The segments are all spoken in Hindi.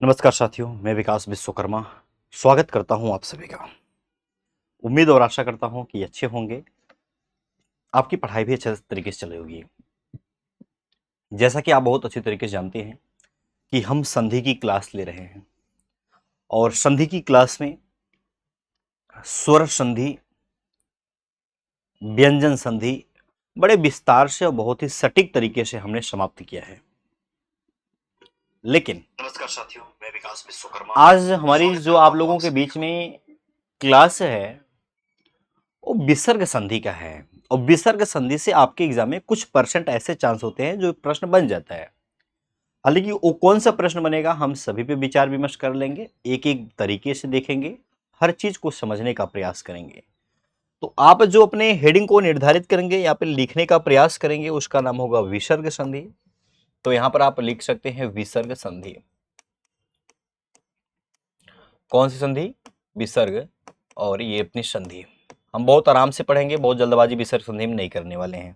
नमस्कार साथियों, मैं विकास विश्वकर्मा स्वागत करता हूं आप सभी का। उम्मीद और आशा करता हूं कि अच्छे होंगे, आपकी पढ़ाई भी अच्छे तरीके से चली होगी। जैसा कि आप बहुत अच्छी तरीके से जानते हैं कि हम संधि की क्लास ले रहे हैं और संधि की क्लास में स्वर संधि, व्यंजन संधि बड़े विस्तार से और बहुत ही सटीक तरीके से हमने समाप्त किया है। लेकिन नमस्कार साथियों, मैं विकास विश्वकर्मा। आज हमारी जो आप लोगों के बीच में क्लास है वो विसर्ग संधि का है और विसर्ग संधि से आपके एग्जाम में कुछ परसेंट ऐसे चांस होते हैं जो प्रश्न बन जाता है। हालांकि वो कौन सा प्रश्न बनेगा हम सभी पे विचार विमर्श कर लेंगे, एक एक तरीके से देखेंगे, हर चीज को समझने का प्रयास करेंगे। तो आप जो अपने हेडिंग को निर्धारित करेंगे या पे लिखने का प्रयास करेंगे उसका नाम होगा विसर्ग संधि। तो यहां पर आप लिख सकते हैं विसर्ग संधि। कौन सी संधि? विसर्ग। और ये अपनी संधि हम बहुत आराम से पढ़ेंगे, बहुत जल्दबाजी विसर्ग संधि में नहीं करने वाले हैं।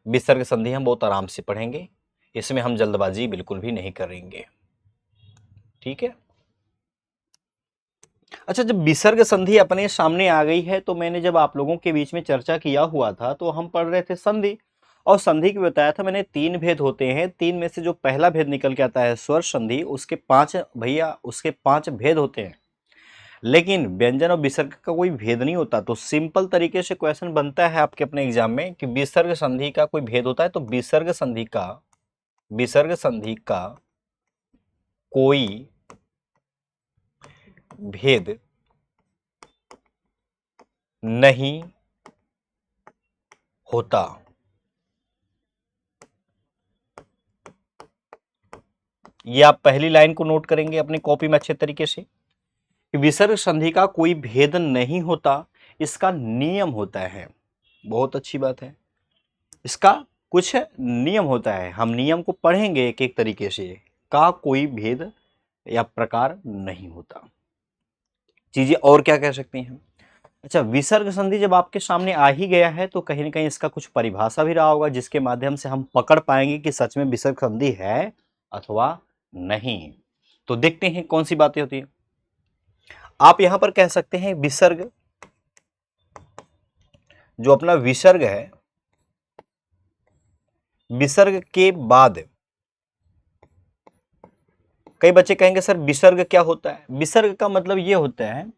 विसर्ग संधि हम बहुत आराम से पढ़ेंगे, इसमें हम जल्दबाजी बिल्कुल भी नहीं करेंगे। ठीक है। अच्छा, जब विसर्ग संधि अपने सामने आ गई है तो मैंने जब आप लोगों के बीच में चर्चा किया हुआ था तो हम पढ़ रहे थे संधि, और संधि की बताया था मैंने तीन भेद होते हैं। तीन में से जो पहला भेद निकल के आता है स्वर संधि, उसके पांच भेद होते हैं। लेकिन व्यंजन और विसर्ग का कोई भेद नहीं होता। तो सिंपल तरीके से क्वेश्चन बनता है आपके अपने एग्जाम में कि विसर्ग संधि का कोई भेद होता है तो विसर्ग संधि का कोई भेद नहीं होता। ये आप पहली लाइन को नोट करेंगे अपनी कॉपी में अच्छे तरीके से कि विसर्ग संधि का कोई भेद नहीं होता, इसका नियम होता है। बहुत अच्छी बात है, इसका कुछ नियम होता है। हम नियम को पढ़ेंगे एक एक तरीके से। का कोई भेद या प्रकार नहीं होता। चीजें और क्या कह सकते हैं? अच्छा, विसर्ग संधि जब आपके सामने आ ही गया है तो कहीं ना कहीं इसका कुछ परिभाषा भी रहा होगा जिसके माध्यम से हम पकड़ पाएंगे कि सच में विसर्ग संधि है अथवा नहीं। तो देखते हैं कौन सी बातें होती है। आप यहां पर कह सकते हैं विसर्ग, जो अपना विसर्ग है, विसर्ग के बाद कई बच्चे कहेंगे सर विसर्ग क्या होता है? विसर्ग का मतलब यह होता है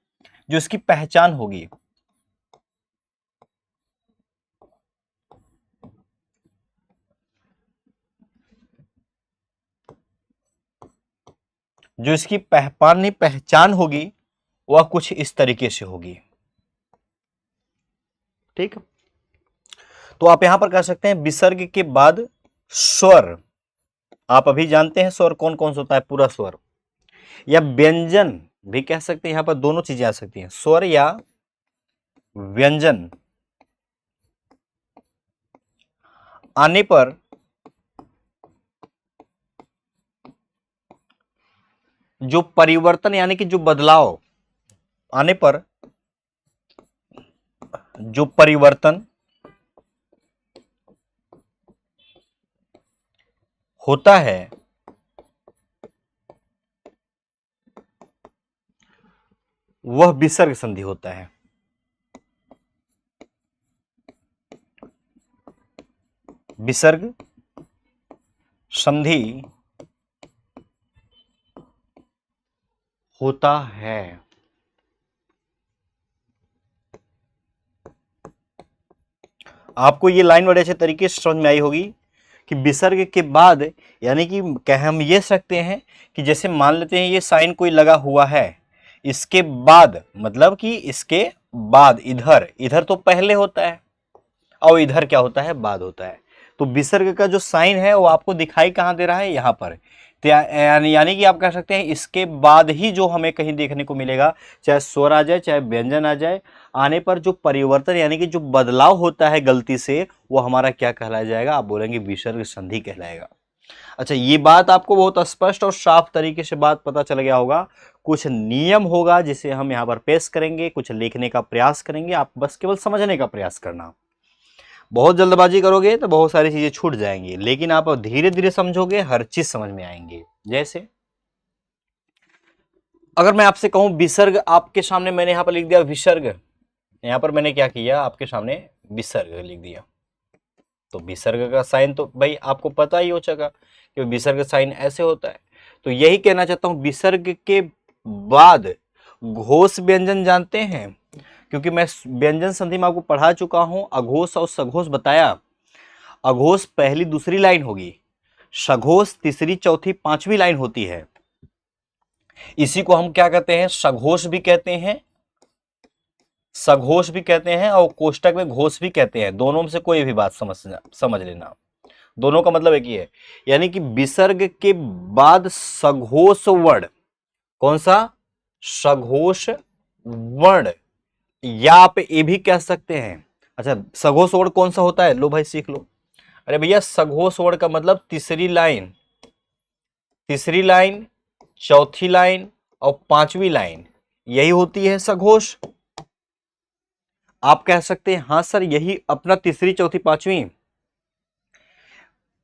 जो इसकी पहचान होगी। जो इसकी पहचान होगी वह कुछ इस तरीके से होगी। ठीक। तो आप यहां पर कह सकते हैं विसर्ग के बाद स्वर। आप अभी जानते हैं स्वर कौन कौन सा होता है, पूरा स्वर। या व्यंजन भी कह सकते हैं, यहां पर दोनों चीजें आ सकती हैं, स्वर या व्यंजन आने पर जो परिवर्तन यानी कि जो बदलाव आने पर जो परिवर्तन होता है वह विसर्ग संधि होता है। विसर्ग संधि होता है। आपको ये लाइन बड़े अच्छे तरीके से समझ में आई होगी कि विसर्ग के बाद यानी कि कह हम ये सकते हैं कि जैसे मान लेते हैं ये साइन कोई लगा हुआ है, इसके बाद मतलब कि इसके बाद इधर इधर तो पहले होता है और इधर क्या होता है, बाद होता है। तो विसर्ग का जो साइन है वो आपको दिखाई कहां दे रहा है, यहां पर। तो यानी कि आप कह सकते हैं इसके बाद ही जो हमें कहीं देखने को मिलेगा, चाहे स्वर आ जाए चाहे व्यंजन आ जाए, आने पर जो परिवर्तन यानी कि जो बदलाव होता है गलती से, वो हमारा क्या कहलाया जाएगा? आप बोलेंगे विसर्ग संधि कहलाएगा। अच्छा, ये बात आपको बहुत स्पष्ट और साफ तरीके से बात पता चल गया होगा। कुछ नियम होगा जिसे हम यहाँ पर पेश करेंगे, कुछ लिखने का प्रयास करेंगे, आप बस केवल समझने का प्रयास करना। बहुत जल्दबाजी करोगे तो बहुत सारी चीजें छूट जाएंगी, लेकिन आप धीरे धीरे समझोगे हर चीज समझ में आएंगे। जैसे अगर मैं आपसे कहूं विसर्ग, आपके सामने मैंने यहां पर लिख दिया विसर्ग, यहां पर मैंने क्या किया, आपके सामने विसर्ग लिख दिया, तो विसर्ग का साइन तो भाई आपको पता ही हो चुका कि विसर्ग साइन ऐसे होता है। तो यही कहना चाहता हूं, विसर्ग के बाद घोष व्यंजन जानते हैं, क्योंकि मैं व्यंजन संधि में आपको पढ़ा चुका हूं, अघोष और सघोष बताया। अघोष पहली दूसरी लाइन होगी, सघोष तीसरी चौथी पांचवी लाइन होती है। इसी को हम क्या कहते हैं, सघोष भी कहते हैं, सघोष भी कहते हैं और कोष्टक में घोष भी कहते हैं। दोनों में से कोई भी बात समझ लेना, दोनों का मतलब एक ही है। यानी कि विसर्ग के बाद सघोष वर्ण, कौन सा, सघोष वर्ण, या आप ये भी कह सकते हैं। अच्छा, सघोष वर्ण कौन सा होता है, लो भाई सीख लो। अरे भैया सघोष वर्ण का मतलब तीसरी लाइन, तीसरी लाइन, चौथी लाइन और पांचवी लाइन, यही होती है सघोष। आप कह सकते हैं हां सर यही अपना तीसरी चौथी पांचवी,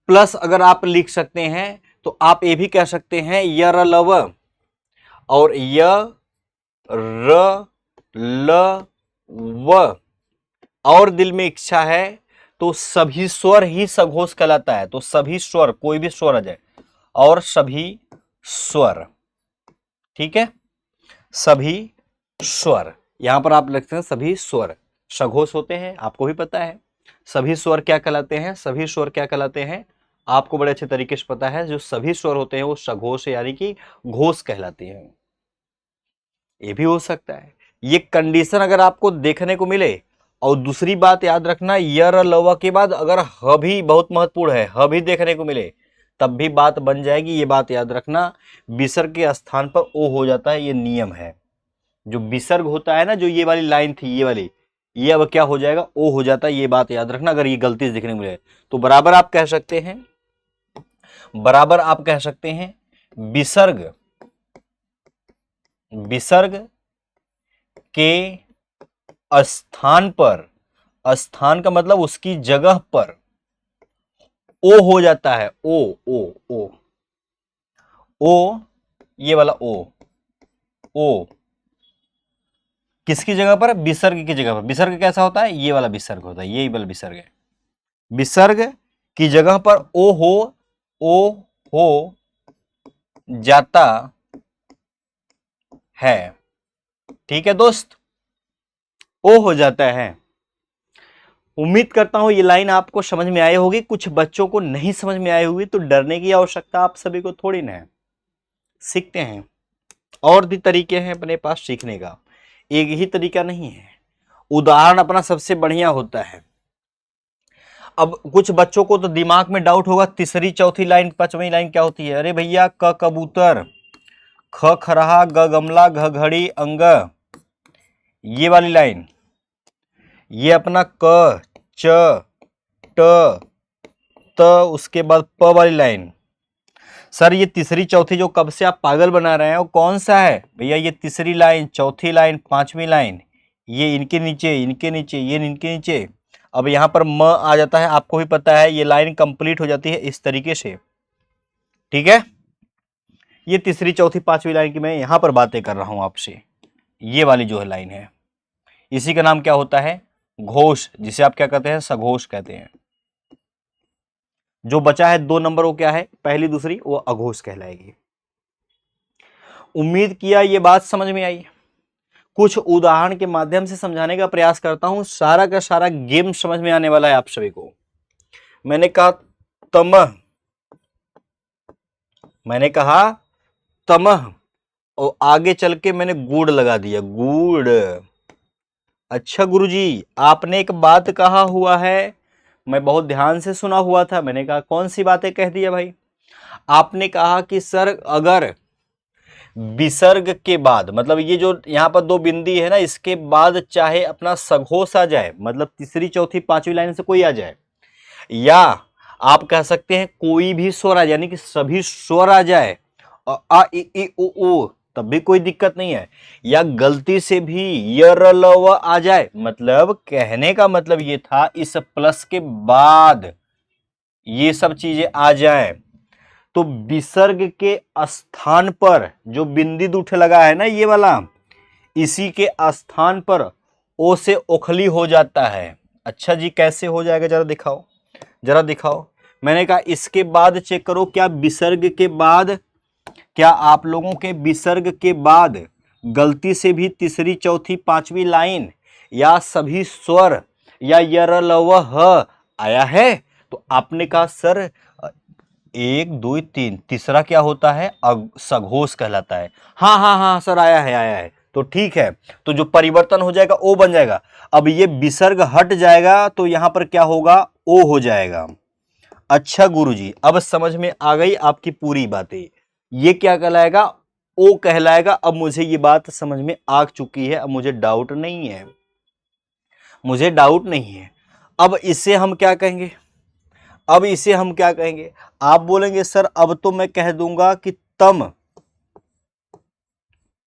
प्लस अगर आप लिख सकते हैं तो आप ये भी कह सकते हैं य र ल व, और य र ल व, और दिल में इच्छा है तो सभी स्वर ही सघोष कहलाता है। तो सभी स्वर, कोई भी स्वर आ जाए, और सभी स्वर, ठीक है, सभी स्वर, यहां पर आप लिखते हैं सभी स्वर सघोष होते हैं, आपको भी पता है। सभी स्वर क्या कहलाते हैं, सभी स्वर क्या कहलाते हैं, आपको बड़े अच्छे तरीके से पता है। जो सभी स्वर होते हैं वो सघोष यानी कि घोष कहलाते हैं। ये भी हो सकता है, ये कंडीशन अगर आपको देखने को मिले। और दूसरी बात याद रखना, य र ल व के बाद अगर ह भी बहुत महत्वपूर्ण है, ह भी देखने को मिले तब भी बात बन जाएगी। ये बात याद रखना, विसर्ग के स्थान पर ओ हो जाता है, ये नियम है। जो विसर्ग होता है ना, जो ये वाली लाइन थी, ये वाली, ये अब क्या हो जाएगा, ओ हो जाता है। ये बात याद रखना, अगर ये गलती से दिखने को मिले तो बराबर आप कह सकते हैं, बराबर आप कह सकते हैं विसर्ग, विसर्ग के स्थान पर, स्थान का मतलब उसकी जगह पर ओ हो जाता है। ओ ओ ओ ओ, ये वाला ओ, ओ किसकी जगह पर, विसर्ग की जगह पर। विसर्ग कैसा होता है, ये वाला विसर्ग होता है, यही वाला विसर्ग है। विसर्ग की जगह पर ओ हो जाता है, ठीक है दोस्त, ओ हो जाता है। उम्मीद करता हूं ये लाइन आपको समझ में आई होगी। कुछ बच्चों को नहीं समझ में आई होगी तो डरने की आवश्यकता आप सभी को थोड़ी ना है, सीखते हैं। और भी तरीके हैं अपने पास सीखने का, एक ही तरीका नहीं है। उदाहरण अपना सबसे बढ़िया होता है। अब कुछ बच्चों को तो दिमाग में डाउट होगा, तीसरी चौथी लाइन पांचवी लाइन क्या होती है। अरे भैया, क कबूतर, ख खरहा, ग गमला, घ घड़ी, अंग, ये वाली लाइन, ये अपना क च ट त, उसके बाद प वाली लाइन। सर ये तीसरी चौथी जो कब से आप पागल बना रहे हैं वो कौन सा है भैया, ये तीसरी लाइन, चौथी लाइन, पांचवी लाइन, ये इनके नीचे, इनके नीचे, ये इनके नीचे। अब यहां पर म आ जाता है, आपको भी पता है, ये लाइन कंप्लीट हो जाती है इस तरीके से, ठीक है। ये तीसरी चौथी पांचवी लाइन की मैं यहां पर बातें कर रहा हूं आपसे, ये वाली जो है लाइन है, इसी का नाम क्या होता है, घोष, जिसे आप क्या कहते हैं, सघोष कहते हैं। जो बचा है 2 नंबर वो क्या है, पहली दूसरी, वो अघोष कहलाएगी। उम्मीद किया ये बात समझ में आई। कुछ उदाहरण के माध्यम से समझाने का प्रयास करता हूं, सारा का सारा गेम समझ में आने वाला है आप सभी को। मैंने कहा तमह, मैंने कहा तमह, और आगे चल के मैंने गुड़ लगा दिया, गुड़। अच्छा गुरुजी, आपने एक बात कहा हुआ है, मैं बहुत ध्यान से सुना हुआ था। मैंने कहा कौन सी बातें कह दी है भाई। आपने कहा कि सर अगर विसर्ग के बाद, मतलब ये जो यहां पर 2 बिंदी है ना, इसके बाद चाहे अपना सघोष आ जाए, मतलब तीसरी चौथी पांचवी लाइन से कोई आ जाए, या आप कह सकते हैं कोई भी स्वर आ जाए, यानी कि सभी स्वर आ जाए, आ इ ई उ ऊ, तब भी कोई दिक्कत नहीं है, या गलती से भी य र ल व आ जाए, मतलब कहने का मतलब ये था इस प्लस के बाद ये सब चीजें आ जाए, तो विसर्ग के स्थान पर जो बिंदी दूठ लगा है ना ये वाला, इसी के स्थान पर ओ से ओखली हो जाता है। अच्छा जी, कैसे हो जाएगा जरा दिखाओ, जरा दिखाओ। मैंने कहा इसके बाद चेक करो, क्या विसर्ग के बाद, क्या आप लोगों के विसर्ग के बाद गलती से भी तीसरी चौथी पांचवी लाइन या सभी स्वर या यर लव ह आया है? तो आपने कहा सर 1 2 3 तीसरा क्या होता है? सघोष कहलाता है। हाँ हाँ हाँ सर आया है, आया है। तो ठीक है, तो जो परिवर्तन हो जाएगा ओ बन जाएगा। अब ये विसर्ग हट जाएगा तो यहां पर क्या होगा? ओ हो जाएगा। अच्छा गुरुजी, अब समझ में आ गई आपकी पूरी बातें। ये क्या कहलाएगा? ओ कहलाएगा। अब मुझे ये बात समझ में आ चुकी है, अब मुझे डाउट नहीं है, मुझे डाउट नहीं है। अब इसे हम क्या कहेंगे? अब इसे हम क्या कहेंगे? आप बोलेंगे सर अब तो मैं कह दूंगा कि तम,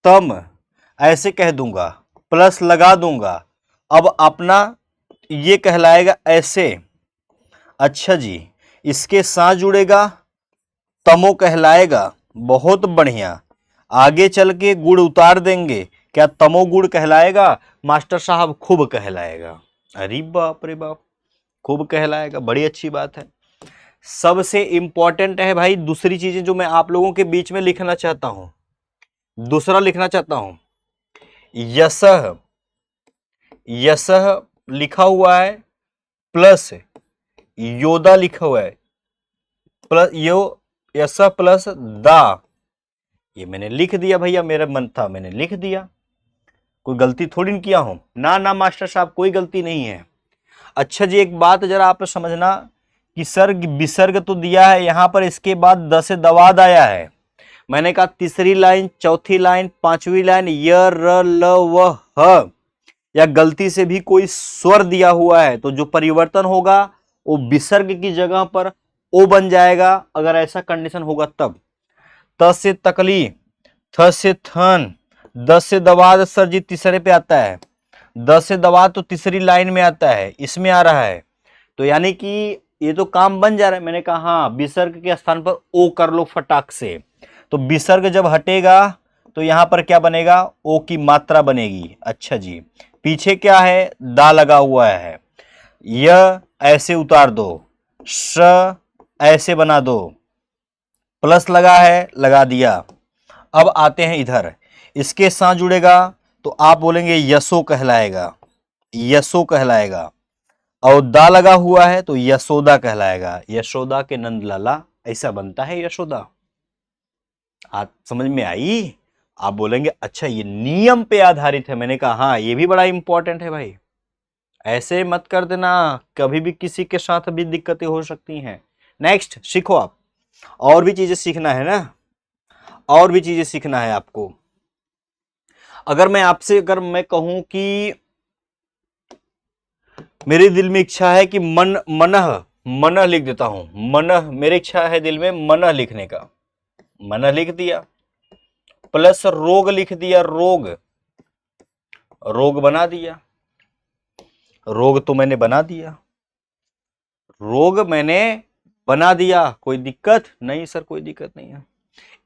तम ऐसे कह दूंगा, प्लस लगा दूंगा। अब अपना ये कहलाएगा ऐसे। अच्छा जी, इसके साथ जुड़ेगा तमो कहलाएगा। बहुत बढ़िया। आगे चल के गुड़ उतार देंगे, क्या तमो गुड़ कहलाएगा? मास्टर साहब खूब कहलाएगा। अरे बाप रे बाप, खूब कहलाएगा, बड़ी अच्छी बात है। सबसे इंपॉर्टेंट है भाई दूसरी चीजें जो मैं आप लोगों के बीच में लिखना चाहता हूं, दूसरा लिखना चाहता हूं, यसह, यसह लिखा हुआ है प्लस योदा लिखा हुआ है, प्लस यो यसह प्लस दा, ये मैंने लिख दिया भैया, मेरा मन था मैंने लिख दिया, कोई गलती थोड़ी नहीं किया हूं। ना ना मास्टर साहब कोई गलती नहीं है। अच्छा जी, एक बात जरा आप समझना कि सर विसर्ग तो दिया है यहां पर, इसके बाद द से दवाद आया है। मैंने कहा तीसरी लाइन, चौथी लाइन, पांचवी लाइन य र ल व ह या गलती से भी कोई स्वर दिया हुआ है तो जो परिवर्तन होगा वो विसर्ग की जगह पर ओ बन जाएगा, अगर ऐसा कंडीशन होगा तब। त से तकली, थ से थन, द से दवाद सर जी तीसरे पे आता है, द से दवाद तो तीसरी लाइन में आता है, इसमें आ रहा है, तो यानी कि ये तो काम बन जा रहा है। मैंने कहा हाँ विसर्ग के स्थान पर ओ कर लो फटाक से। तो विसर्ग जब हटेगा तो यहां पर क्या बनेगा? ओ की मात्रा बनेगी। अच्छा जी, पीछे क्या है? दा लगा हुआ है, य ऐसे उतार दो, श ऐसे बना दो, प्लस लगा है लगा दिया। अब आते हैं इधर, इसके साथ जुड़ेगा तो आप बोलेंगे यशो कहलाएगा, यशो कहलाएगा, और दा लगा हुआ है तो यशोदा कहलाएगा, यशोदा के नंद लाला, ऐसा बनता है यशोदा। आप समझ में आई? आप बोलेंगे अच्छा ये नियम पे आधारित है। मैंने कहा हाँ ये भी बड़ा इंपॉर्टेंट है भाई, ऐसे मत कर देना, कभी भी किसी के साथ भी दिक्कतें हो सकती हैं। नेक्स्ट सीखो आप, और भी चीजें सीखना है ना, और भी चीजें सीखना है आपको। अगर मैं आपसे अगर मैं कहूं कि मेरे दिल में इच्छा है कि मनह, मनह लिख देता हूं, मनह मेरी इच्छा है दिल में मनह लिखने का, मनह लिख दिया, प्लस रोग लिख दिया, रोग, रोग बना दिया, रोग तो मैंने बना दिया, रोग मैंने बना दिया, कोई दिक्कत नहीं सर? कोई दिक्कत नहीं है।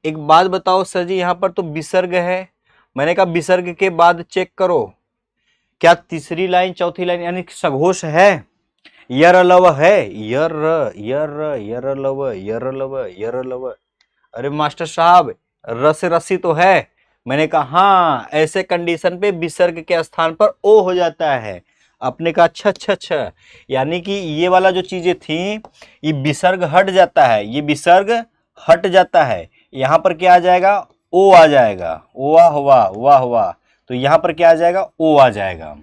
एक बात बताओ सर जी, यहां पर तो विसर्ग है, मैंने कहा विसर्ग के बाद चेक करो क्या तीसरी लाइन चौथी लाइन यानी सघोष है? यर लव है, यर यर यर लव यर लव यर लव। अरे मास्टर साहब रस रसी तो है। मैंने कहा हाँ ऐसे कंडीशन पे विसर्ग के स्थान पर ओ हो जाता है। आपने कहा अच्छा अच्छा अच्छा, यानी कि ये वाला जो चीजें थी ये विसर्ग हट जाता है, ये विसर्ग हट जाता है, यहां पर क्या आ जाएगा? ओ आ जाएगा। वाह वाह वाह वाह, तो यहां पर क्या आ जाएगा? ओ आ जाएगा।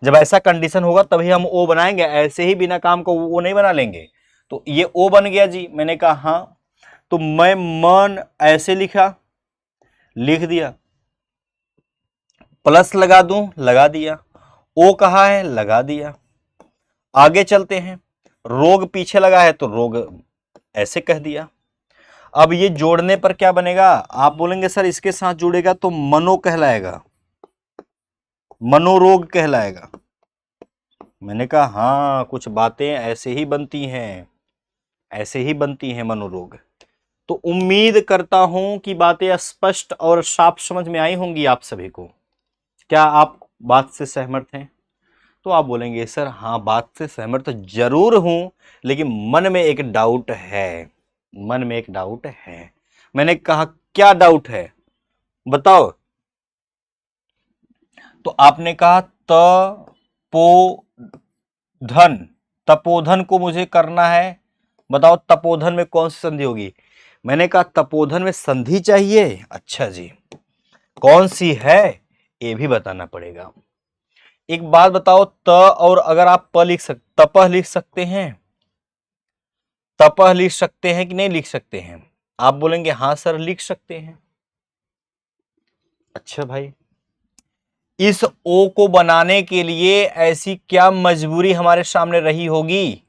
जब ऐसा कंडीशन होगा तभी हम ओ बनाएंगे, ऐसे ही बिना काम को वो नहीं बना लेंगे। तो ये ओ बन गया जी। मैंने कहा हाँ, तो मैं मन ऐसे लिखा, लिख दिया, प्लस लगा दूं लगा दिया, ओ कहा है लगा दिया। आगे चलते हैं, रोग पीछे लगा है तो रोग ऐसे कह दिया। अब ये जोड़ने पर क्या बनेगा? आप बोलेंगे सर इसके साथ जुड़ेगा तो मनो कहलाएगा, मनोरोग कहलाएगा। मैंने कहा हाँ कुछ बातें ऐसे ही बनती हैं, ऐसे ही बनती हैं मनोरोग। तो उम्मीद करता हूं कि बातें स्पष्ट और साफ समझ में आई होंगी आप सभी को। क्या आप बात से सहमत हैं? तो आप बोलेंगे सर हाँ, बात से सहमत तो जरूर हूं, लेकिन मन में एक डाउट है, मन में एक डाउट है। मैंने कहा क्या डाउट है बताओ। तो आपने कहा तपोधन, तपोधन को मुझे करना है, बताओ तपोधन में कौन सी संधि होगी। मैंने कहा तपोधन में संधि चाहिए, अच्छा जी, कौन सी है ये भी बताना पड़ेगा। एक बात बताओ, त और अगर आप प लिख सकते, तपह लिख सकते हैं, तपह लिख सकते हैं कि नहीं लिख सकते हैं? आप बोलेंगे हां सर लिख सकते हैं। अच्छा भाई, इस ओ को बनाने के लिए ऐसी क्या मजबूरी हमारे सामने रही होगी?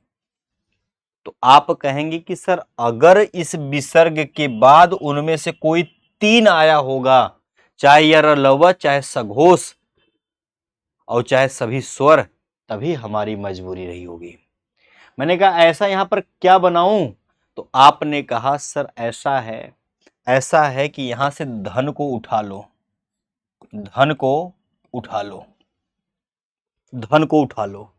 तो आप कहेंगे कि सर अगर इस विसर्ग के बाद उनमें से कोई तीन आया होगा, चाहे यह लव, चाहे सघोष और चाहे सभी स्वर, तभी हमारी मजबूरी रही होगी। मैंने कहा ऐसा यहां पर क्या बनाऊं? तो आपने कहा सर ऐसा है कि यहां से धन को उठा लो, धन को उठा लो, धन को उठा लो।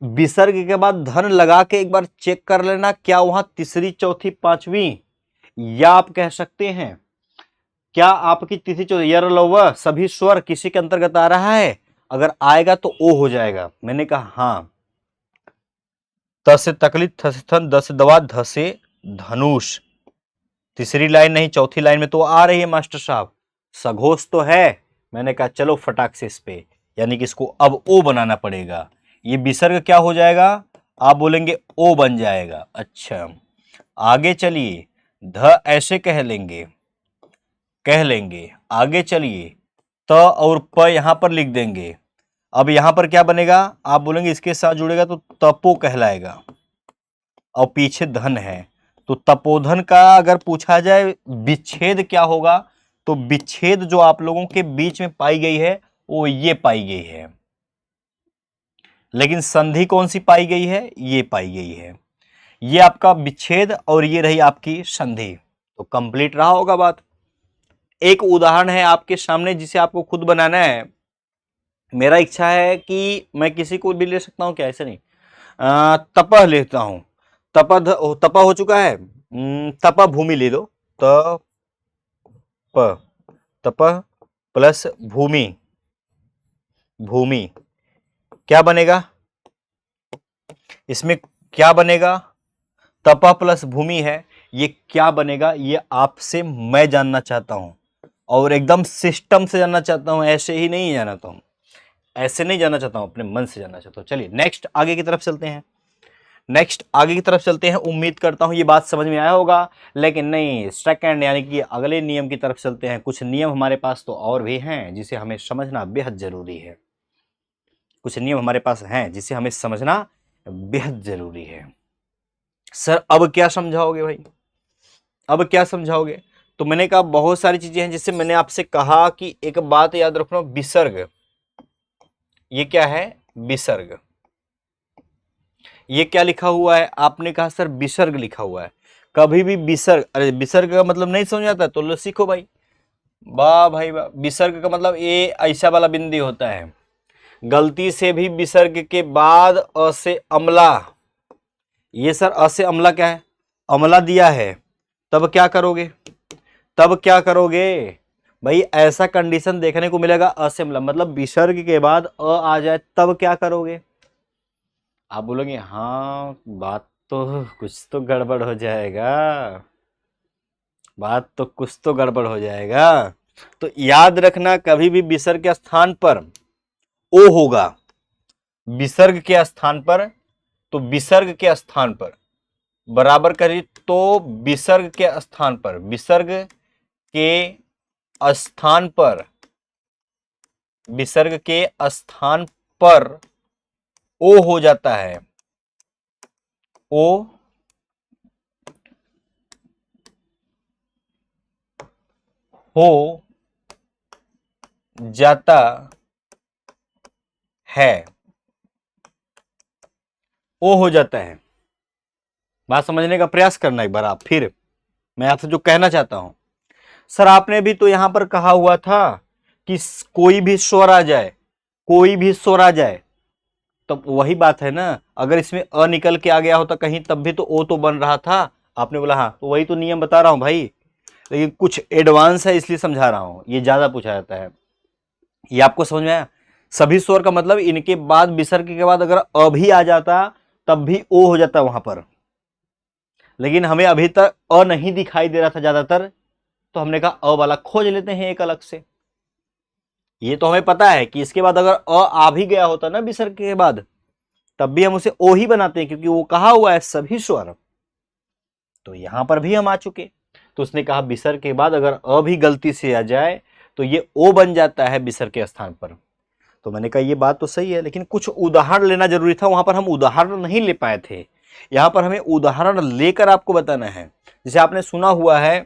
विसर्ग के बाद धन लगा के एक बार चेक कर लेना, क्या वहां तीसरी चौथी पांचवी, या आप कह सकते हैं क्या आपकी तीसरी चौथी यर लव सभी स्वर किसी के अंतर्गत आ रहा है? अगर आएगा तो ओ हो जाएगा। मैंने कहा हां, त से तकलीफ, थ से थन, द से दवा, ध से धनुष। तीसरी लाइन नहीं, चौथी लाइन में तो आ रही है मास्टर साहब, सघोष तो है। मैंने कहा चलो फटाक से इस पे, यानी कि इसको अब ओ बनाना पड़ेगा। ये विसर्ग क्या हो जाएगा? आप बोलेंगे ओ बन जाएगा। अच्छा, आगे चलिए, ध ऐसे कह लेंगे, कह लेंगे। आगे चलिए, त और प यहां पर लिख देंगे। अब यहां पर क्या बनेगा? आप बोलेंगे इसके साथ जुड़ेगा तो तपो कहलाएगा, और पीछे धन है। तो तपोधन का अगर पूछा जाए विच्छेद क्या होगा, तो विच्छेद जो आप लोगों के बीच में पाई गई है वो ये पाई गई है, लेकिन संधि कौन सी पाई गई है? ये पाई गई है। ये आपका विच्छेद और ये रही आपकी संधि। तो कंप्लीट रहा होगा बात। एक उदाहरण है आपके सामने जिसे आपको खुद बनाना है। मेरा इच्छा है कि मैं किसी को भी ले सकता हूं क्या? ऐसे नहीं, तपह लेता हूं, तपह हो चुका है, तपह भूमि ले लो, तप, तपह प्लस भूमि, भूमि क्या बनेगा इसमें? क्या बनेगा? तपह प्लस भूमि है, ये क्या बनेगा ये आपसे मैं जानना चाहता हूं, और एकदम सिस्टम से जानना चाहता हूं, ऐसे ही नहीं जानना चाहता हूं, ऐसे नहीं जानना चाहता हूं, अपने मन से जानना चाहता हूं। चलिए नेक्स्ट आगे की तरफ चलते हैं, नेक्स्ट आगे की तरफ चलते हैं। उम्मीद करता हूं ये बात समझ में आया होगा, लेकिन नहीं, सेकंड यानी कि अगले नियम की तरफ चलते हैं। कुछ नियम हमारे पास तो और भी हैं जिसे हमें समझना बेहद जरूरी है, कुछ नियम हमारे पास हैं जिसे हमें समझना बेहद जरूरी है। सर अब क्या समझाओगे भाई, अब क्या समझाओगे? तो मैंने कहा बहुत सारी चीजें हैं, जिससे मैंने आपसे कहा कि एक बात याद रखना, विसर्ग, ये क्या है? विसर्ग। ये क्या लिखा हुआ है? आपने कहा सर विसर्ग लिखा हुआ है। कभी भी विसर्ग, अरे विसर्ग का मतलब नहीं समझ आता तो लो सीखो भाई। वाह भाई वाह, विसर्ग का मतलब ये ऐसा वाला बिंदी होता है। गलती से भी विसर्ग के बाद अ से अमला, ये सर अ से अमला क्या है? अमला दिया है, तब क्या करोगे? तब क्या करोगे भाई? ऐसा कंडीशन देखने को मिलेगा, अ से अमला मतलब विसर्ग के बाद अ आ जाए, तब क्या करोगे? आप बोलोगे हाँ बात तो कुछ तो गड़बड़ हो जाएगा, बात तो कुछ तो गड़बड़ हो जाएगा। तो याद रखना, कभी भी विसर्ग के स्थान पर ओ होगा, विसर्ग के स्थान पर, तो विसर्ग के स्थान पर बराबर करिए, तो विसर्ग के स्थान पर, विसर्ग के स्थान पर, विसर्ग के स्थान पर ओ हो जाता है, ओ हो जाता है, ओ हो जाता है। बात समझने का प्रयास करना एक बार आप फिर। मैं आपसे जो कहना चाहता हूं, सर आपने भी तो यहां पर कहा हुआ था कि कोई भी स्वर आ जाए, कोई भी स्वर आ जाए, तब वही बात है ना। अगर इसमें अ निकल के आ गया होता कहीं तब भी तो ओ तो बन रहा था। आपने बोला हाँ, तो वही तो नियम बता रहा हूं भाई, लेकिन कुछ एडवांस है इसलिए समझा रहा हूं, ये ज्यादा पूछा जाता है। ये आपको समझ में आया? सभी स्वर का मतलब इनके बाद विसर्ग के बाद अगर अ भी आ जाता तब भी ओ हो जाता वहां पर, लेकिन हमें अभी तक अ नहीं दिखाई दे रहा था ज्यादातर, तो हमने कहा अ वाला खोज लेते हैं एक अलग से। ये तो हमें पता है कि इसके बाद अगर अ आ भी गया होता ना विसर्ग के बाद, तब भी हम उसे ओ ही बनाते हैं, क्योंकि वो कहा हुआ है सभी स्वर। तो यहां पर भी हम आ चुके। तो उसने कहा विसर्ग के बाद अगर अ भी गलती से आ जाए तो ये ओ बन जाता है विसर्ग के स्थान पर। तो मैंने कहा ये बात तो सही है, लेकिन कुछ उदाहरण लेना जरूरी था, वहां पर हम उदाहरण नहीं ले पाए थे। यहां पर हमें उदाहरण लेकर आपको बताना है। जैसे आपने सुना हुआ है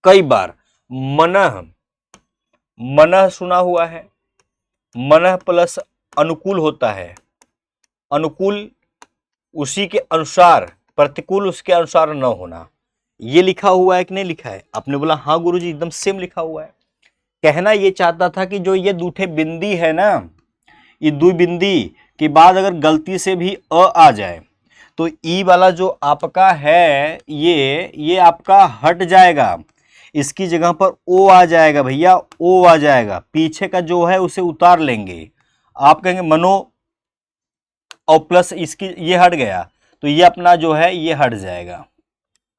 कई बार मनः, मनः सुना हुआ है, मनः प्लस अनुकूल होता है, अनुकूल उसी के अनुसार, प्रतिकूल उसके अनुसार न होना। ये लिखा हुआ है कि नहीं लिखा है? आपने बोला हाँ गुरुजी एकदम सेम लिखा हुआ है। कहना ये चाहता था कि जो ये दूठे बिंदी है ना, ये दो बिंदी के बाद अगर गलती से भी अ आ जाए तो ई वाला जो आपका है ये आपका हट जाएगा, इसकी जगह पर ओ आ जाएगा भैया, ओ आ जाएगा, पीछे का जो है उसे उतार लेंगे। आप कहेंगे मनो और प्लस इसकी ये हट गया, तो ये अपना जो है ये हट जाएगा।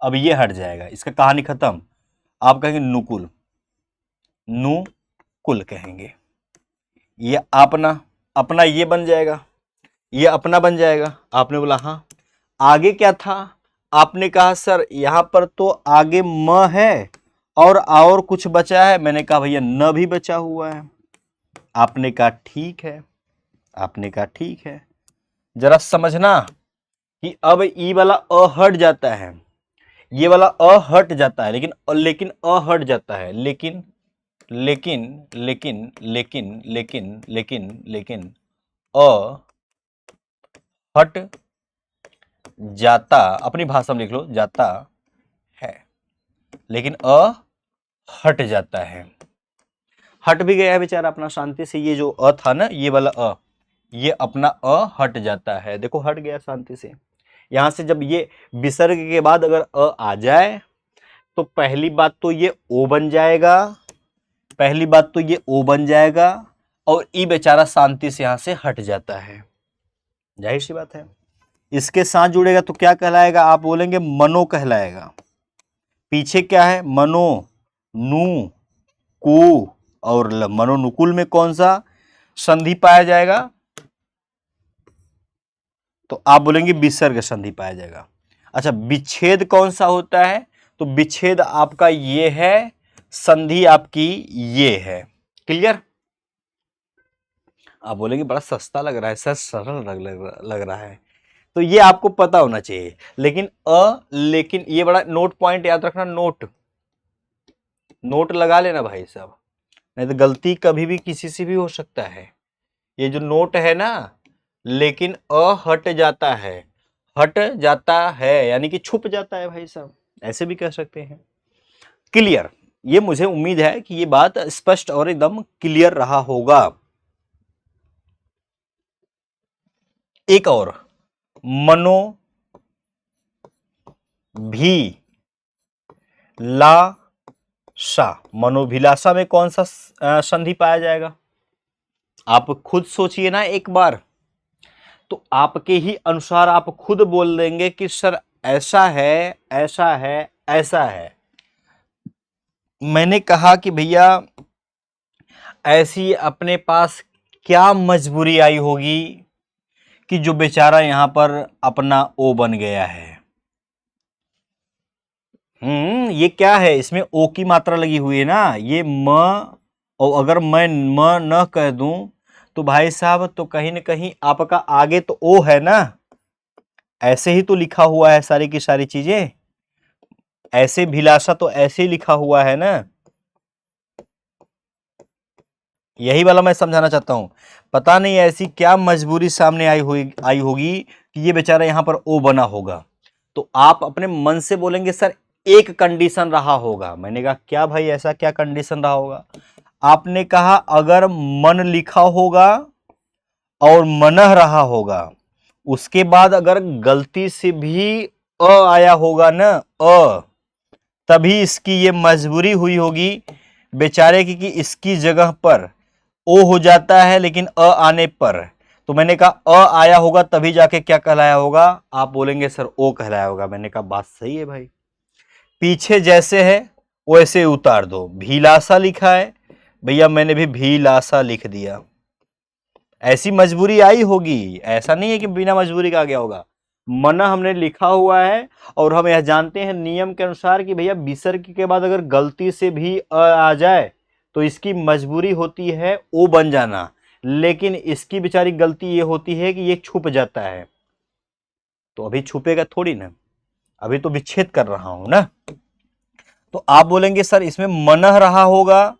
अब ये हट जाएगा, इसका कहानी खत्म। आप कहेंगे नुकुल, नुकुल कहेंगे, ये अपना, अपना ये बन जाएगा, ये अपना बन जाएगा। आपने बोला हाँ, आगे क्या था? आपने कहा सर यहां पर तो आगे म है और कुछ बचा है। मैंने कहा भैया न भी बचा हुआ है। आपने कहा ठीक है, आपने कहा ठीक है। जरा समझना कि अब ई वाला अ हट जाता है, ये वाला अ हट जाता है, लेकिन अ हट जाता है, लेकिन लेकिन लेकिन लेकिन लेकिन लेकिन लेकिन अ हट जाता, अपनी भाषा में लिख लो, जाता है, लेकिन अ हट जाता है। हट भी गया है बेचारा अपना शांति से, ये जो अ था ना, ये वाला अ, ये अपना अ हट जाता है। देखो हट गया शांति से। यहां से जब ये विसर्ग के बाद अगर अ आ जाए तो पहली बात तो ये ओ बन जाएगा, पहली बात तो ये ओ बन जाएगा, और ई बेचारा शांति से यहां से हट जाता है। जाहिर सी बात है। इसके साथ जुड़ेगा तो क्या कहलाएगा? आप बोलेंगे मनो कहलाएगा। पीछे क्या है? मनो, नु, कु और ल। मनोनुकूल में कौन सा संधि पाया जाएगा? तो आप बोलेंगे विसर्ग संधि पाया जाएगा। अच्छा, विच्छेद कौन सा होता है? तो विच्छेद आपका ये है, संधि आपकी ये है। क्लियर? आप बोलेंगे बड़ा सस्ता लग रहा है सर, सरल लग रहा है, तो ये आपको पता होना चाहिए। लेकिन ये बड़ा नोट पॉइंट याद रखना, नोट, नोट लगा लेना भाई साहब, नहीं तो गलती कभी भी किसी से भी हो सकता है। ये जो नोट है ना, लेकिन अ हट जाता है, हट जाता है यानी कि छुप जाता है भाई साहब, ऐसे भी कह सकते हैं। क्लियर? ये मुझे उम्मीद है कि ये बात स्पष्ट और एकदम क्लियर रहा होगा। एक और, मनो भी ला सा, मनोभिलाषा में कौन सा संधि पाया जाएगा? आप खुद सोचिए ना एक बार, तो आपके ही अनुसार आप खुद बोल देंगे कि सर ऐसा है, ऐसा है, ऐसा है। मैंने कहा कि भैया ऐसी अपने पास क्या मजबूरी आई होगी कि जो बेचारा यहां पर अपना ओ बन गया है। ये क्या है? इसमें ओ की मात्रा लगी हुई है ना, ये म, और अगर मैं म न कह दूं तो भाई साहब तो कहीं ना कहीं आपका आगे तो ओ है ना, ऐसे ही तो लिखा हुआ है सारी की सारी चीजें, ऐसे भिलाषा तो ऐसे ही लिखा हुआ है ना। यही वाला मैं समझाना चाहता हूं। पता नहीं ऐसी क्या मजबूरी सामने आई होगी कि ये बेचारा यहां पर ओ बना होगा। तो आप अपने मन से बोलेंगे सर एक कंडीशन रहा होगा। मैंने कहा क्या भाई, ऐसा क्या कंडीशन रहा होगा? आपने कहा अगर मन लिखा होगा और मनह रहा होगा, उसके बाद अगर गलती से भी अ आया होगा ना, तभी इसकी ये मजबूरी हुई होगी बेचारे की कि इसकी जगह पर ओ हो जाता है, लेकिन अ आने पर, तो मैंने कहा अ आया होगा तभी जाके क्या कहलाया होगा? आप बोलेंगे सर ओ कहलाया होगा। मैंने कहा बात सही है भाई, पीछे जैसे है वैसे उतार दो। भीलासा लिखा है भैया, मैंने भी भीलासा लिख दिया। ऐसी मजबूरी आई होगी, ऐसा नहीं है कि बिना मजबूरी का आ गया होगा। मना हमने लिखा हुआ है और हम यह जानते हैं नियम के अनुसार कि भैया विसर्ग के बाद अगर गलती से भी अ आ जाए तो इसकी मजबूरी होती है ओ बन जाना, लेकिन इसकी बेचारी गलती ये होती है कि ये छुप जाता है। तो अभी छुपेगा थोड़ी ना, अभी तो विच्छेद कर रहा हूं ना। तो आप बोलेंगे सर इसमें मनह रहा होगा,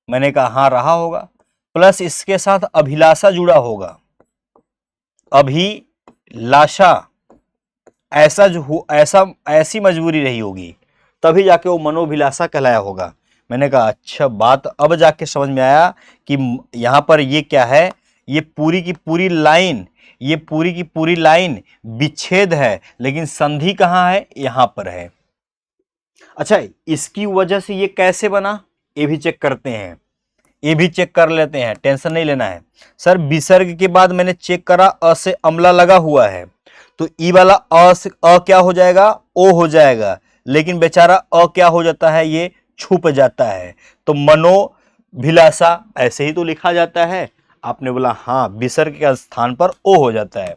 मैंने कहा हाँ रहा होगा, प्लस इसके साथ अभिलाषा जुड़ा होगा। अभिलाषा, ऐसा ऐसी मजबूरी रही होगी तभी जाके वो मनोभिलाषा कहलाया होगा। मैंने कहा अच्छा, बात अब जाके समझ में आया कि यहां पर ये क्या है, ये पूरी की पूरी लाइन, ये पूरी की पूरी लाइन विच्छेद है, लेकिन संधि कहां है? यहां पर है। अच्छा, इसकी वजह से ये कैसे बना ये भी चेक करते हैं, ये भी चेक कर लेते हैं, टेंशन नहीं लेना है। सर विसर्ग के बाद मैंने चेक करा अ से अमला लगा हुआ है, तो ई वाला अ से अ क्या हो जाएगा? ओ हो जाएगा, लेकिन बेचारा अ क्या हो जाता है? ये छुप जाता है। तो मनोभिलाषा ऐसे ही तो लिखा जाता है। आपने बोला हाँ, विसर्ग के स्थान पर ओ हो जाता है।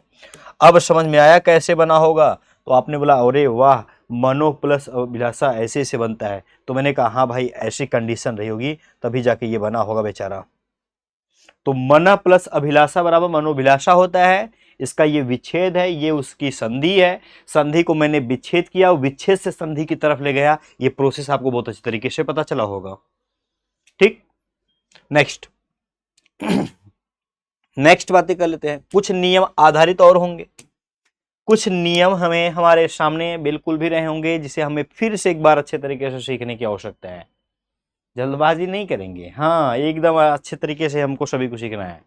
अब समझ में आया कैसे बना होगा? तो आपने बोला अरे वाह, मनो प्लस अभिलाषा ऐसे ऐसे बनता है। तो मैंने कहा हाँ भाई, ऐसी कंडीशन रही होगी तभी जाके ये बना होगा बेचारा। तो मन प्लस अभिलाषा बराबर मनोभिलाषा होता है। इसका ये विच्छेद है, ये उसकी संधि है। संधि को मैंने विच्छेद किया, विच्छेद से संधि की तरफ ले गया। ये प्रोसेस आपको बहुत अच्छी तरीके से पता चला होगा। ठीक, नेक्स्ट नेक्स्ट बातें कर लेते हैं। कुछ नियम आधारित और होंगे, कुछ नियम हमें हमारे सामने बिल्कुल भी रहे होंगे जिसे हमें फिर से एक बार अच्छे तरीके से सीखने की आवश्यकता है। जल्दबाजी नहीं करेंगे, हाँ एकदम अच्छे तरीके से हमको सभी को सीखना है।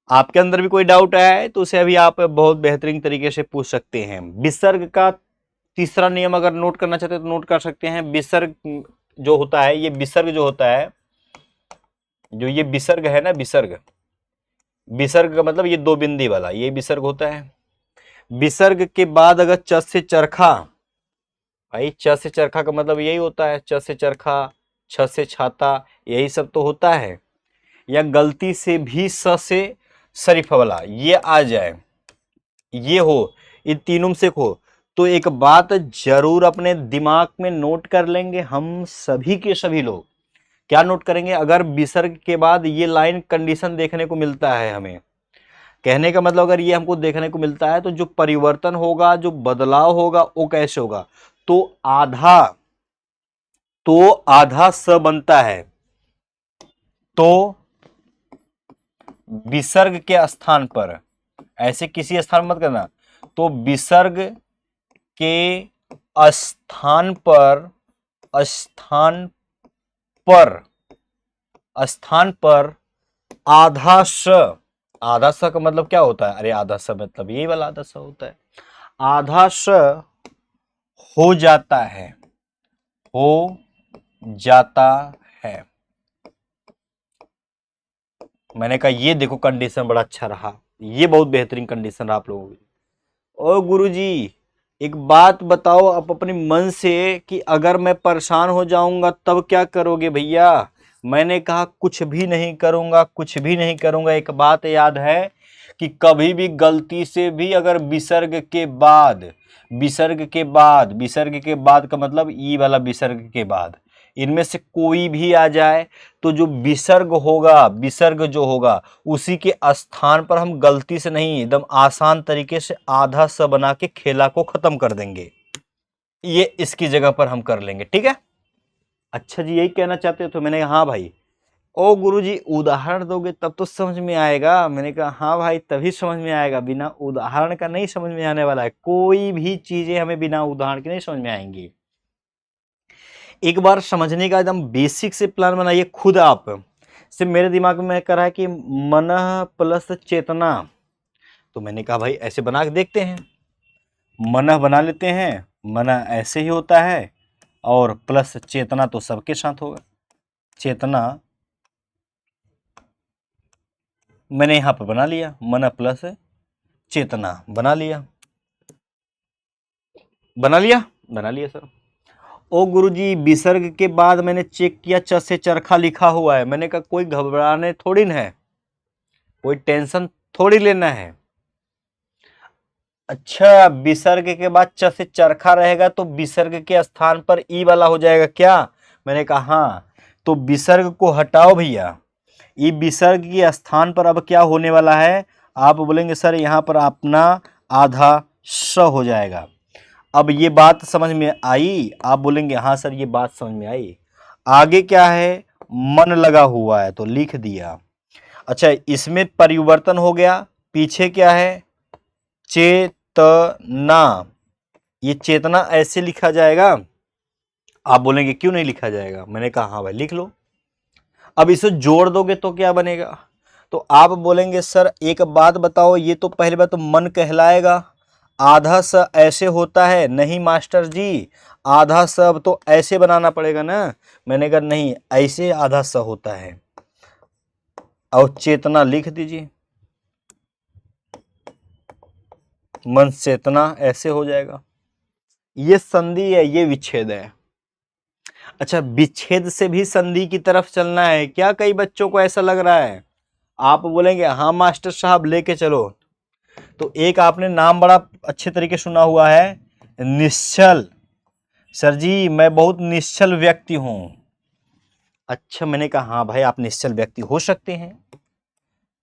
आपके अंदर भी कोई डाउट है तो उसे अभी आप बहुत बेहतरीन तरीके से पूछ सकते हैं। विसर्ग का तीसरा नियम अगर नोट करना चाहते हैं तो नोट कर सकते हैं। विसर्ग जो होता है, ये विसर्ग जो होता है, जो ये विसर्ग है ना, विसर्ग, विसर्ग का मतलब ये दो बिंदी वाला ये विसर्ग होता है। विसर्ग के बाद अगर च से चरखा, भाई च से चरखा का मतलब यही होता है, च से चरखा, छ से छाता, यही सब तो होता है। या गलती से भी स से शरीफ वाला ये आ जाए, ये हो, इन तीनों में से हो, तो एक बात जरूर अपने दिमाग में नोट कर लेंगे हम सभी के सभी लोग। क्या नोट करेंगे? अगर विसर्ग के बाद ये लाइन कंडीशन देखने को मिलता है हमें, कहने का मतलब अगर ये हमको देखने को मिलता है तो जो परिवर्तन होगा, जो बदलाव होगा वो कैसे होगा? तो आधा स बनता है, तो विसर्ग के स्थान पर, ऐसे किसी स्थान मत करना, तो विसर्ग के स्थान पर, स्थान पर, स्थान पर आधा स, आधा स का मतलब क्या होता है? अरे आधा स मतलब यही वाला आधा स होता है। आधा स हो जाता है, हो जाता है। मैंने कहा ये देखो कंडीशन बड़ा अच्छा रहा, ये बहुत बेहतरीन कंडीशन रहा आप लोगों की। ओ गुरुजी एक बात बताओ आप अपने मन से कि अगर मैं परेशान हो जाऊंगा तब क्या करोगे भैया? मैंने कहा कुछ भी नहीं करूंगा, कुछ भी नहीं करूंगा। एक बात याद है कि कभी भी गलती से भी अगर विसर्ग के बाद, विसर्ग के बाद, विसर्ग के बाद का मतलब ई वाला विसर्ग के बाद, इनमें से कोई भी आ जाए तो जो विसर्ग होगा, विसर्ग जो होगा उसी के स्थान पर हम गलती से नहीं, एकदम आसान तरीके से आधा स बना के खेला को खत्म कर देंगे। ये इसकी जगह पर हम कर लेंगे, ठीक है? अच्छा जी यही कहना चाहते हो? तो मैंने कहा हाँ भाई। ओ गुरुजी उदाहरण दोगे तब तो समझ में आएगा। मैंने कहा हाँ भाई तभी समझ में आएगा, बिना उदाहरण का नहीं समझ में आने वाला है। कोई भी चीजें हमें बिना उदाहरण के नहीं समझ में आएंगी। एक बार समझने का एकदम बेसिक से प्लान बनाइए खुद आप। सिर्फ मेरे दिमाग में कर रहा है कि मन प्लस चेतना, तो मैंने कहा भाई ऐसे बना के देखते हैं। मन बना लेते हैं, मन ऐसे ही होता है, और प्लस चेतना तो सबके साथ होगा। चेतना मैंने यहां पर बना लिया, मन प्लस चेतना बना लिया। बना लिया, बना लिया सर। ओ गुरुजी, विसर्ग के बाद मैंने चेक किया च से चरखा लिखा हुआ है। मैंने कहा कोई घबराने थोड़ी ना है, कोई टेंशन थोड़ी लेना है। अच्छा, विसर्ग के बाद च से चरखा रहेगा तो विसर्ग के स्थान पर ई वाला हो जाएगा क्या? मैंने कहा हाँ। तो विसर्ग को हटाओ भैया, ई विसर्ग के स्थान पर अब क्या होने वाला है? आप बोलेंगे सर यहाँ पर अपना आधा स हो जाएगा। अब ये बात समझ में आई? आप बोलेंगे हाँ सर ये बात समझ में आई। आगे क्या है? मन लगा हुआ है तो लिख दिया। अच्छा, इसमें परिवर्तन हो गया। पीछे क्या है? चेतना। ये चेतना ऐसे लिखा जाएगा? आप बोलेंगे क्यों नहीं लिखा जाएगा? मैंने कहा हाँ भाई लिख लो। अब इसे जोड़ दोगे तो क्या बनेगा? तो आप बोलेंगे सर एक बात बताओ, ये तो पहले बात तो मन कहलाएगा, आधा स ऐसे होता है। नहीं मास्टर जी, आधा स अब तो ऐसे बनाना पड़ेगा ना। मैंने कहा नहीं, ऐसे आधा स होता है। और चेतना लिख दीजिए, मन चेतना ऐसे हो जाएगा। ये संधि है, ये विच्छेद है। अच्छा, विच्छेद से भी संधि की तरफ चलना है क्या? कई बच्चों को ऐसा लग रहा है। आप बोलेंगे हाँ मास्टर साहब लेके चलो। तो एक आपने नाम बड़ा अच्छे तरीके सुना हुआ है, निश्चल। सर जी मैं बहुत निश्चल व्यक्ति हूं। अच्छा, मैंने कहा हाँ भाई आप निश्चल व्यक्ति हो सकते हैं।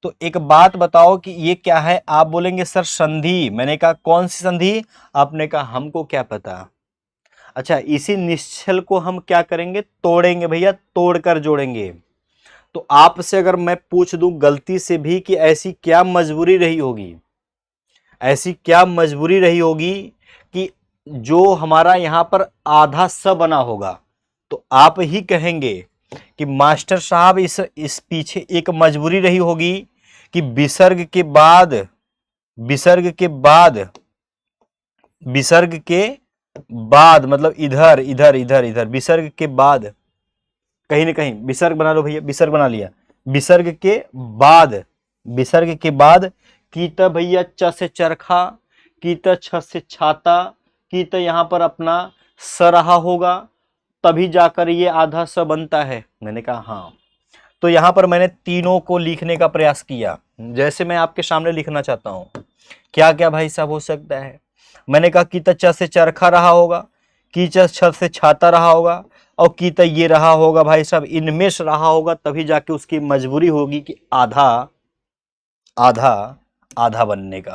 तो एक बात बताओ कि ये क्या है? आप बोलेंगे सर संधि। मैंने कहा कौन सी संधि? आपने कहा हमको क्या पता। अच्छा, इसी निश्चल को हम क्या करेंगे? तोड़ेंगे भैया, तोड़कर जोड़ेंगे। तो आपसे अगर मैं पूछ दूं गलती से भी कि ऐसी क्या मजबूरी रही होगी, ऐसी क्या मजबूरी रही होगी कि जो हमारा यहां पर आधा स बना होगा, तो आप ही कहेंगे कि मास्टर साहब इस पीछे एक मजबूरी रही होगी कि विसर्ग के बाद, विसर्ग के बाद, विसर्ग के बाद मतलब इधर इधर इधर इधर, विसर्ग के बाद कहीं ना कहीं विसर्ग बना लो भैया, विसर्ग बना लिया। विसर्ग के बाद, विसर्ग के बाद कीत भैया च से चरखा, कीत छ से छाता, कीत यहां पर अपना स रहा होगा, तभी जाकर ये आधा स बनता है। मैंने कहा हाँ। तो यहां पर मैंने तीनों को लिखने का प्रयास किया जैसे मैं आपके सामने लिखना चाहता हूं। क्या क्या भाई साहब हो सकता है? मैंने कहा कीत च से चरखा रहा होगा, कीच छ से छाता रहा होगा, और कीत ये रहा होगा भाई साहब, इनमें से रहा होगा, तभी जाके उसकी मजबूरी होगी कि आधा आधा आधा बनने का।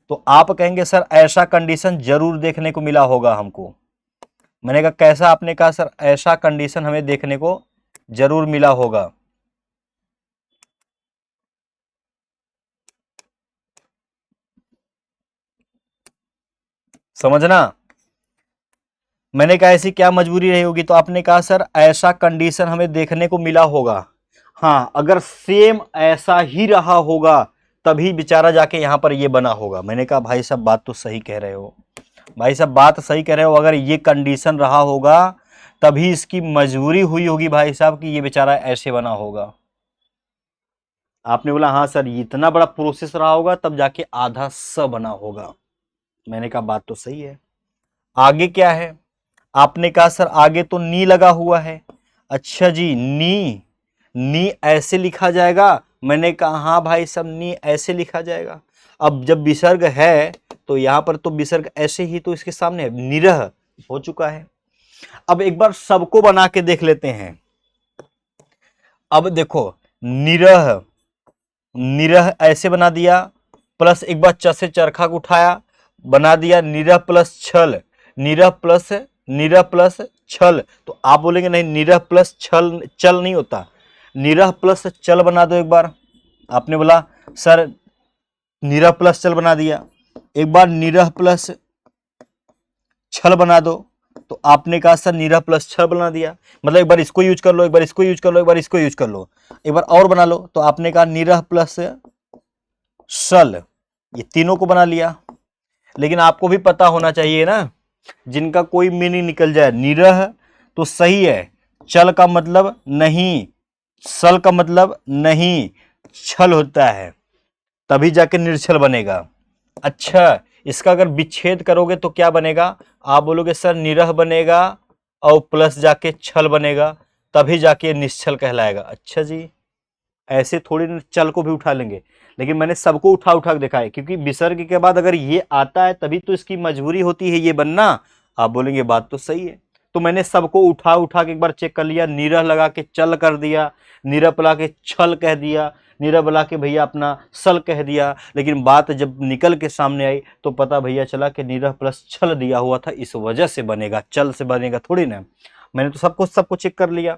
तो आप कहेंगे सर ऐसा कंडीशन जरूर देखने को मिला होगा हमको। मैंने कहा कैसा? आपने कहा सर ऐसा कंडीशन हमें देखने को जरूर मिला होगा। समझना, मैंने कहा ऐसी क्या मजबूरी रही होगी, तो आपने कहा सर ऐसा कंडीशन हमें देखने को मिला होगा। हाँ, अगर सेम ऐसा ही रहा होगा तभी बेचारा जाके यहां पर ये बना होगा। मैंने कहा भाई साहब बात तो सही कह रहे हो, भाई साहब बात सही कह रहे हो, अगर ये कंडीशन रहा होगा तभी इसकी मजबूरी हुई होगी भाई साहब कि ये बेचारा ऐसे बना होगा। आपने बोला हाँ सर इतना बड़ा प्रोसेस रहा होगा तब जाके आधा स बना होगा। मैंने कहा बात तो सही है। आगे क्या है? आपने कहा सर आगे तो नी लगा हुआ है। अच्छा जी, नी, नी ऐसे लिखा जाएगा? मैंने कहा हाँ भाई साहब नी ऐसे लिखा जाएगा। अब जब विसर्ग है तो यहां पर तो विसर्ग ऐसे ही तो इसके सामने निरह हो चुका है। अब एक बार सबको बना के देख लेते हैं। अब देखो, निरह, निरह ऐसे बना दिया, प्लस एक बार च से चरखा को उठाया बना दिया निरह प्लस छल, निरह प्लस, निरह प्लस छल। तो आप बोलेंगे नहीं निरह प्लस छल चल नहीं होता, निरह प्लस चल बना दो एक बार। आपने बोला सर निरह प्लस चल बना दिया, एक बार निरह प्लस छल बना दो। तो आपने कहा सर निरह प्लस छल बना दिया, मतलब एक बार इसको यूज कर लो, एक बार इसको यूज कर लो, एक बार इसको यूज कर लो, एक बार और बना लो। तो आपने कहा निरह प्लस सल, ये तीनों को बना लिया। लेकिन आपको भी पता होना चाहिए ना, जिनका कोई मीनिंग निकल जाए। निरह तो सही है, चल का मतलब नहीं, सल का मतलब नहीं, छल होता है, तभी जाके निर्छल बनेगा। अच्छा, इसका अगर विच्छेद करोगे तो क्या बनेगा? आप बोलोगे सर निरह बनेगा और प्लस जाके छल बनेगा, तभी जाके निश्चल कहलाएगा। अच्छा जी, ऐसे थोड़ी ना चल को भी उठा लेंगे, लेकिन मैंने सबको उठा उठा के दिखाया, क्योंकि विसर्ग के बाद अगर ये आता है तभी तो इसकी मजबूरी होती है ये बनना। आप बोलेंगे बात तो सही है, तो मैंने सबको उठा उठा के एक बार चेक कर लिया, निरह लगा के चल कर दिया, निरह बुला के छल कह दिया, निरह बुला के भैया अपना सल कह दिया। लेकिन बात जब निकल के सामने आई तो पता भैया चला कि निरह प्लस छल दिया हुआ था, इस वजह से बनेगा, चल से बनेगा थोड़ी ना। मैंने तो सबको चेक कर लिया।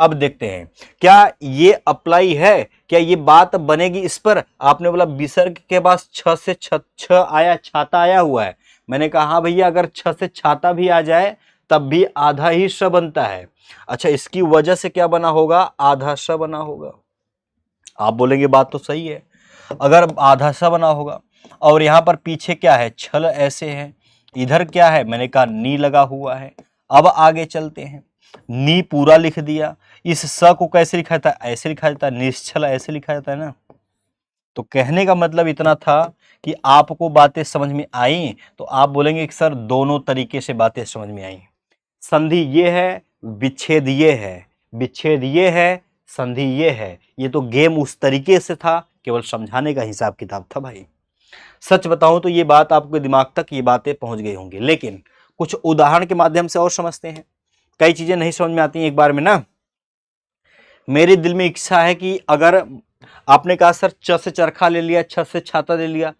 अब देखते हैं क्या ये अप्लाई है, क्या ये बात बनेगी इस पर। आपने बोला विसर्ग के बाद छ से छ आया, छाता आया हुआ है। मैंने कहा हाँ भैया, अगर छ से छाता भी आ जाए तब भी आधा ही श बनता है। अच्छा, इसकी वजह से क्या बना होगा? आधा श बना होगा। आप बोलेंगे बात तो सही है, अगर आधा सा बना होगा और यहां पर पीछे क्या है? छल ऐसे है, इधर क्या है? मैंने कहा नी लगा हुआ है। अब आगे चलते हैं, नी पूरा लिख दिया। इस स को कैसे लिखा जाता है? ऐसे लिखा जाता है, निश्चल ऐसे लिखा जाता है ना। तो कहने का मतलब इतना था कि आपको बातें समझ में आई, तो आप बोलेंगे कि सर दोनों तरीके से बातें समझ में आई। संधि ये है, विच्छेद ये है, विच्छेद ये है, संधि ये है। ये तो गेम उस तरीके से था, केवल समझाने का हिसाब किताब था भाई। सच बताऊं तो ये बात आपके दिमाग तक ये बातें पहुंच गई होंगी, लेकिन कुछ उदाहरण के माध्यम से और समझते हैं। कई चीजें नहीं समझ में आती हैं एक बार में ना। मेरे दिल में इच्छा है कि अगर आपने कहा सर च से चरखा ले लिया, छ से छाता ले लिया,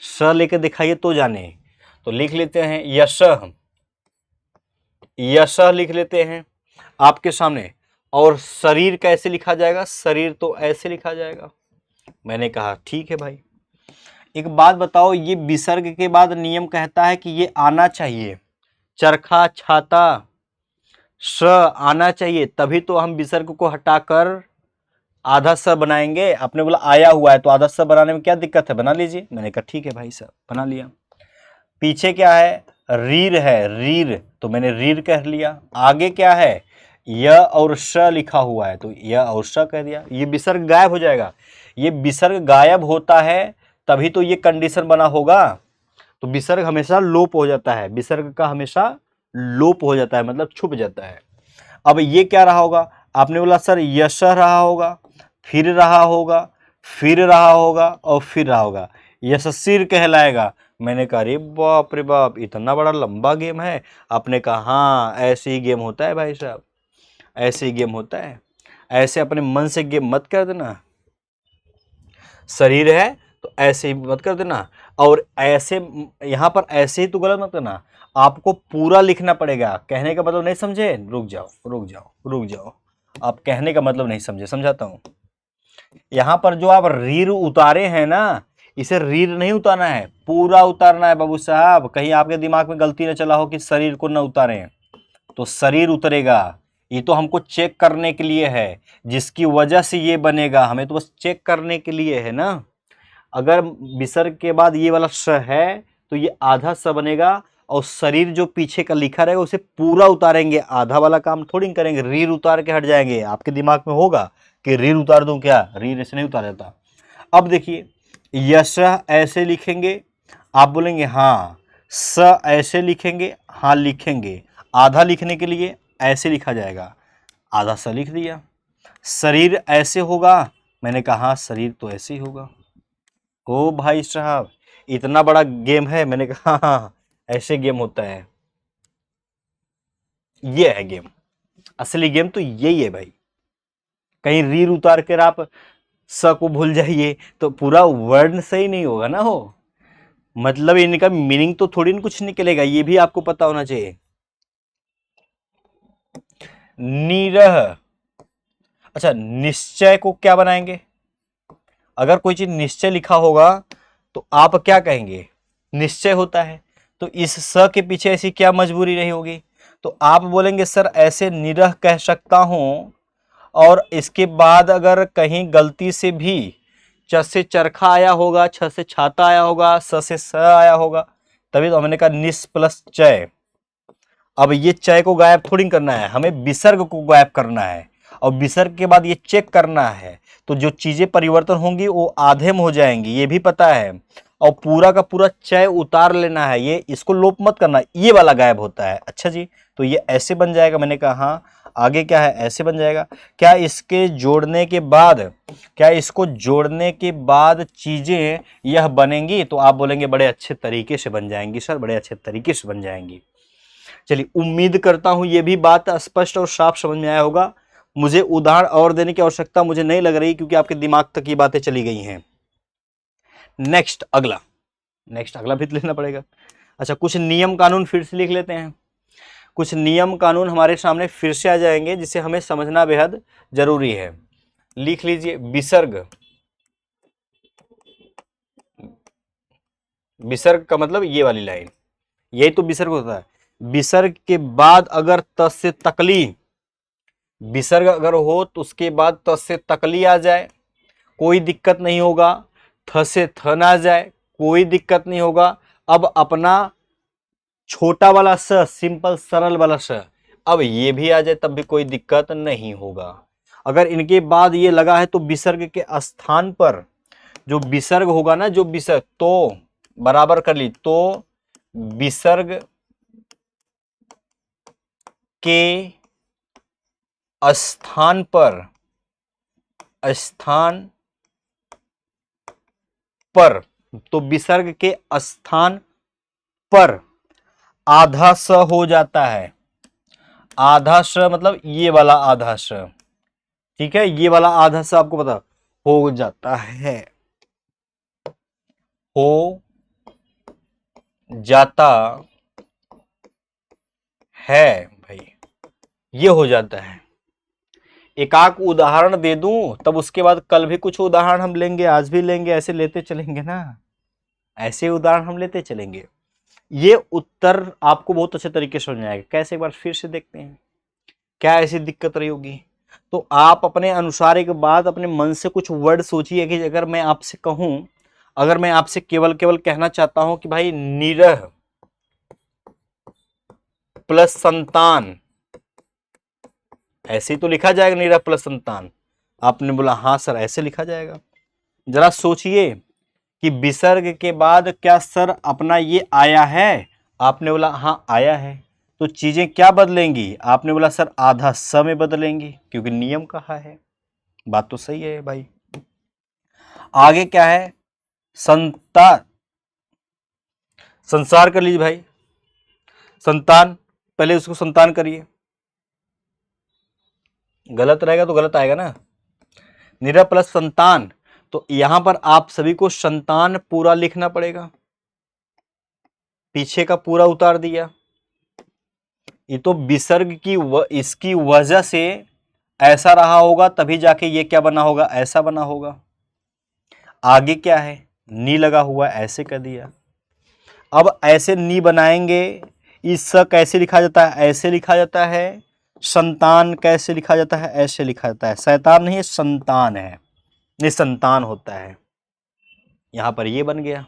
स लेकर दिखाइए तो जाने। तो लिख लेते हैं यशः, यशः लिख लेते हैं आपके सामने। और शरीर कैसे लिखा जाएगा? शरीर तो ऐसे लिखा जाएगा। मैंने कहा ठीक है भाई। एक बात बताओ, ये विसर्ग के बाद नियम कहता है कि ये आना चाहिए, चरखा छाता स आना चाहिए, तभी तो हम विसर्ग को हटाकर आधा स बनाएंगे। आपने बोला आया हुआ है तो आधा स बनाने में क्या दिक्कत है, बना लीजिए। मैंने कहा ठीक है भाई साहब, बना लिया। पीछे क्या है? रीर है, रीर, तो मैंने रीर कह लिया। आगे क्या है? य और श लिखा हुआ है, तो य और श कह दिया। ये विसर्ग गायब हो जाएगा। ये विसर्ग गायब होता है तभी तो ये कंडीशन बना होगा। तो विसर्ग हमेशा लोप हो जाता है, विसर्ग का हमेशा लोप हो जाता है, मतलब छुप जाता है। अब ये क्या रहा होगा? आपने बोला सर यश रहा होगा, फिर रहा होगा, फिर रहा होगा और फिर रहा होगा, यशस्वीर कहलाएगा। मैंने कहा अरे बाप रे बाप, इतना बड़ा लंबा गेम है। आपने कहा हाँ, ऐसे ही गेम होता है भाई साहब, ऐसे ही गेम होता है। ऐसे अपने मन से गेम मत कर देना। शरीर है तो ऐसे ही मत कर देना, और ऐसे यहां पर ऐसे ही तो गलत मत करना, आपको पूरा लिखना पड़ेगा। कहने का मतलब नहीं समझे? रुक जाओ रुक जाओ रुक जाओ, आप कहने का मतलब नहीं समझे, समझाता हूं। यहां पर जो आप रीर उतारे हैं ना, इसे रीर नहीं उतारना है, पूरा उतारना है बाबू साहब। कहीं आपके दिमाग में गलती न चला हो कि शरीर को न उतारें, तो शरीर उतरेगा। ये तो हमको चेक करने के लिए है, जिसकी वजह से ये बनेगा, हमें तो बस चेक करने के लिए है ना। अगर विसर्ग के बाद ये वाला स है तो ये आधा स बनेगा, और शरीर जो पीछे का लिखा रहेगा उसे पूरा उतारेंगे, आधा वाला काम थोड़ी करेंगे, रीर उतार के हट जाएंगे। आपके दिमाग में होगा कि रीर उतार दूं क्या? रीर ऐसे नहीं उतार जाता। अब देखिए, यश ऐसे लिखेंगे, आप बोलेंगे हाँ। स ऐसे लिखेंगे, हाँ लिखेंगे। आधा लिखने के लिए ऐसे लिखा जाएगा, आधा स लिख दिया। शरीर ऐसे होगा, मैंने कहा हाँ शरीर तो ऐसे ही होगा। ओ भाई साहब, इतना बड़ा गेम है। मैंने कहा हाँ हाँ, ऐसे गेम होता है। ये है गेम, असली गेम तो यही है भाई। कहीं रीर उतार कर आप स को भूल जाइए तो पूरा वर्ड सही नहीं होगा ना। हो मतलब इनका मीनिंग तो थोड़ी ना कुछ निकलेगा, ये भी आपको पता होना चाहिए। नीरह, अच्छा निश्चय को क्या बनाएंगे? अगर कोई चीज निश्चय लिखा होगा तो आप क्या कहेंगे? निश्चय होता है, तो इस स के पीछे ऐसी क्या मजबूरी रही होगी? तो आप बोलेंगे सर ऐसे निरह कह सकता हूं, और इसके बाद अगर कहीं गलती से भी च से चरखा आया होगा, छ से छाता आया होगा, स से स आया होगा, तभी तो हमने कहा निस प्लस चय। अब ये चय को गायब थोड़ी करना है, हमें विसर्ग को गायब करना है, और विसर्ग के बाद ये चेक करना है। तो जो चीजें परिवर्तन होंगी वो आधे में हो जाएंगी, ये भी पता है, और पूरा का पूरा चय उतार लेना है, ये इसको लोप मत करना, ये वाला गायब होता है। अच्छा जी, तो ये ऐसे बन जाएगा। मैंने कहा हाँ, आगे क्या है, ऐसे बन जाएगा। क्या इसके जोड़ने के बाद, क्या इसको जोड़ने के बाद चीजें यह बनेंगी? तो आप बोलेंगे बड़े अच्छे तरीके से बन जाएंगी सर, बड़े अच्छे तरीके से बन जाएंगी। चलिए, उम्मीद करता हूं ये भी बात स्पष्ट और साफ समझ में आया होगा। मुझे उदाहरण और देने की आवश्यकता मुझे नहीं लग रही, क्योंकि आपके दिमाग तक ये बातें चली गई हैं। नेक्स्ट अगला भी लिखना पड़ेगा। अच्छा, कुछ नियम कानून फिर से लिख लेते हैं। कुछ नियम कानून हमारे सामने फिर से आ जाएंगे, जिसे हमें समझना बेहद जरूरी है। लिख लीजिए, विसर्ग। विसर्ग का मतलब ये वाली लाइन, यही तो विसर्ग होता है। विसर्ग के बाद अगर त से तकली, विसर्ग अगर हो तो उसके बाद त से तकली आ जाए, कोई दिक्कत नहीं होगा। थ से थ ना जाए, कोई दिक्कत नहीं होगा। अब अपना छोटा वाला स, सिंपल सरल वाला स, अब ये भी आ जाए तब भी कोई दिक्कत नहीं होगा। अगर इनके बाद ये लगा है तो विसर्ग के स्थान पर जो विसर्ग होगा ना, जो विसर्ग, तो बराबर कर ली, तो विसर्ग के स्थान पर तो विसर्ग के स्थान पर आधा स हो जाता है। आधा स मतलब ये वाला आधा स, ठीक है, ये वाला आधा स आपको पता हो जाता है, हो जाता है भाई, ये हो जाता है। एक आक उदाहरण दे दूं, तब उसके बाद कल भी कुछ उदाहरण हम लेंगे, आज भी लेंगे, ऐसे लेते चलेंगे ना, ऐसे उदाहरण हम लेते चलेंगे। ये उत्तर आपको बहुत अच्छे तरीके से समझ में आएगा। कैसे, एक बार फिर से देखते हैं, क्या ऐसी दिक्कत रही होगी। तो आप अपने अनुसार एक बात अपने मन से कुछ वर्ड सोचिए कि अगर मैं आपसे कहूं, अगर मैं आपसे केवल केवल कहना चाहता हूं कि भाई निरह प्लस संतान, ऐसे ही तो लिखा जाएगा, निरह प्लस संतान। आपने बोला हाँ सर ऐसे लिखा जाएगा। जरा सोचिए कि विसर्ग के बाद क्या सर अपना ये आया है? आपने बोला हाँ आया है। तो चीजें क्या बदलेंगी? आपने बोला सर आधा स में बदलेंगी, क्योंकि नियम कहा है। बात तो सही है भाई। आगे क्या है? संतान, संसार कर लीजिए भाई, संतान, पहले उसको संतान करिए। गलत रहेगा तो गलत आएगा ना, निरह प्लस संतान, तो यहां पर आप सभी को संतान पूरा लिखना पड़ेगा, पीछे का पूरा उतार दिया। ये तो विसर्ग की इसकी वजह से ऐसा रहा होगा, तभी जाके ये क्या बना होगा, ऐसा बना होगा। आगे क्या है? नी लगा हुआ, ऐसे कर दिया। अब ऐसे नी बनाएंगे, इस स कैसे लिखा जाता है? ऐसे लिखा जाता है। संतान कैसे लिखा जाता है? ऐसे लिखा जाता है। शैतान नहीं है, संतान है, निसंतान होता है। यहां पर ये बन गया,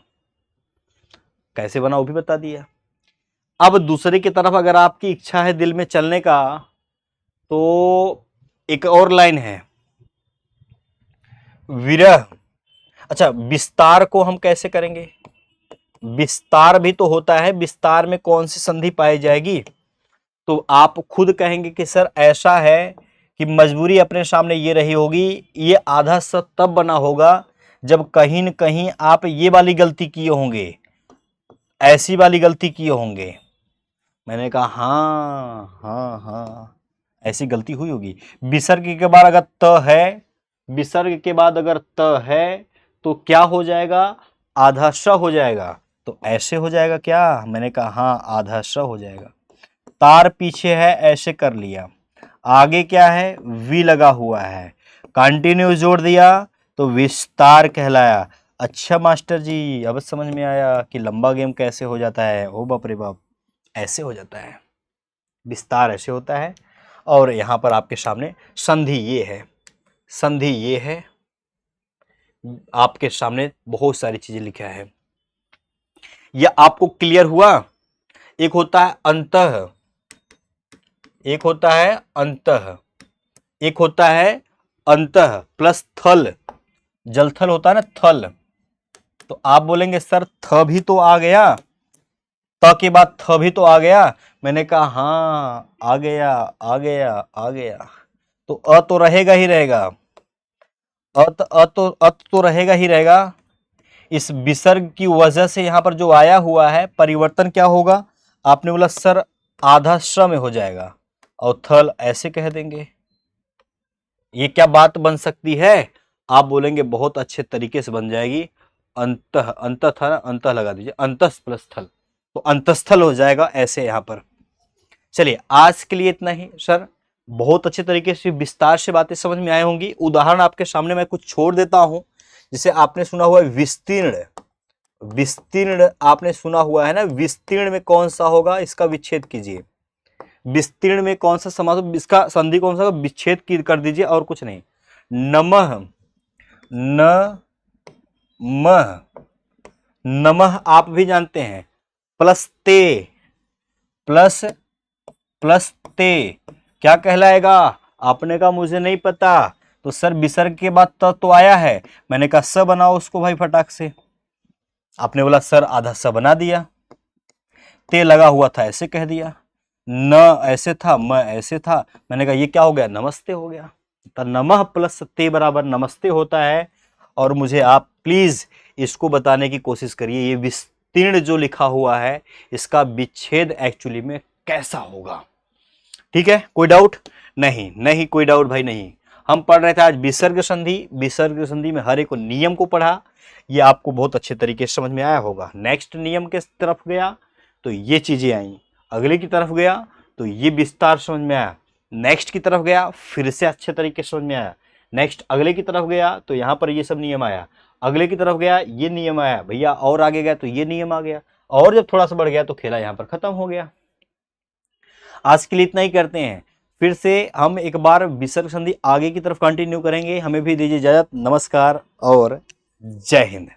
कैसे बना वो भी बता दिया। अब दूसरे की तरफ अगर आपकी इच्छा है दिल में चलने का, तो एक और लाइन है, विरह। अच्छा, विस्तार को हम कैसे करेंगे? विस्तार भी तो होता है, विस्तार में कौन सी संधि पाई जाएगी? तो आप खुद कहेंगे कि सर ऐसा है कि मजबूरी अपने सामने ये रही होगी, ये आधा स तब बना होगा जब कहीं न कहीं आप ये वाली गलती किए होंगे, ऐसी वाली गलती किए होंगे। मैंने कहा हाँ हाँ हाँ, ऐसी गलती हुई होगी। विसर्ग के बाद अगर त है, विसर्ग के बाद अगर त है तो क्या हो जाएगा? आधा श हो जाएगा। तो ऐसे हो जाएगा क्या? मैंने कहा हाँ, आधा श हो जाएगा। तार पीछे है, ऐसे कर लिया। आगे क्या है? वी लगा हुआ है, कंटिन्यू जोड़ दिया तो विस्तार कहलाया। अच्छा मास्टर जी, अब समझ में आया कि लंबा गेम कैसे हो जाता है। ओ बाप रे बाप, ऐसे हो जाता है। विस्तार ऐसे होता है। और यहाँ पर आपके सामने संधि ये है, संधि ये है, आपके सामने बहुत सारी चीजें लिखा है। यह आपको क्लियर हुआ? एक होता है अंतः, एक होता है अंतः, एक होता है अंतः प्लस थल, जलथल होता है ना थल। तो आप बोलेंगे सर थ भी तो आ गया, त के बाद थ भी तो आ गया। मैंने कहा हाँ आ गया आ गया आ गया। तो अ तो रहेगा ही रहेगा, तो रहेगा ही रहेगा। इस विसर्ग की वजह से यहां पर जो आया हुआ है परिवर्तन क्या होगा? आपने बोला सर आधा स में हो जाएगा और थल ऐसे कह देंगे। ये क्या बात बन सकती है? आप बोलेंगे बहुत अच्छे तरीके से बन जाएगी। अंतः, अंतः था ना, अंतः लगा दीजिए, अंतः प्लस थल, तो अंतस्थल हो जाएगा ऐसे यहां पर। चलिए आज के लिए इतना ही। सर बहुत अच्छे तरीके से विस्तार से बातें समझ में आई होंगी। उदाहरण आपके सामने मैं कुछ छोड़ देता हूं। जैसे आपने सुना हुआ है विस्तीर्ण, विस्तीर्ण आपने सुना हुआ है ना, विस्तीर्ण में कौन सा होगा? इसका विच्छेद कीजिए। विस्तीर्ण में कौन सा समास, इसका संधि कौन सा होगा? विच्छेद कर दीजिए और कुछ नहीं। नमः, न मह, नमः आप भी जानते हैं, प्लस ते, प्लस प्लस ते क्या कहलाएगा? आपने कहा मुझे नहीं पता। तो सर विसर्ग के बाद त तो आया है। मैंने कहा स बनाओ उसको भाई फटाक से। आपने बोला सर आधा स बना दिया। ते लगा हुआ था ऐसे कह दिया, न ऐसे था, म ऐसे था। मैंने कहा ये क्या हो गया? नमस्ते हो गया। तो नमः प्लस ते बराबर नमस्ते होता है। और मुझे आप प्लीज इसको बताने की कोशिश करिए, ये विस्तीर्ण जो लिखा हुआ है इसका विच्छेद एक्चुअली में कैसा होगा। ठीक है, कोई डाउट? नहीं नहीं कोई डाउट भाई नहीं। हम पढ़ रहे थे आज विसर्ग संधि। विसर्ग संधि में हर एक नियम को पढ़ा, ये आपको बहुत अच्छे तरीके से समझ में आया होगा। नेक्स्ट नियम के तरफ गया तो ये चीजें आई, अगले की तरफ गया तो ये विस्तार समझ में आया, नेक्स्ट की तरफ गया फिर से अच्छे तरीके से समझ में आया, नेक्स्ट अगले की तरफ गया तो यहाँ पर ये सब नियम आया, अगले की तरफ गया ये नियम आया भैया, और आगे गया तो ये नियम आ गया, और जब थोड़ा सा बढ़ गया तो खेला यहाँ पर खत्म हो गया। आज के लिए इतना ही करते हैं। फिर से हम एक बार विसर्ग संधि आगे की तरफ कंटिन्यू करेंगे। हमें भी दीजिए इजाजत। नमस्कार और जय हिंद।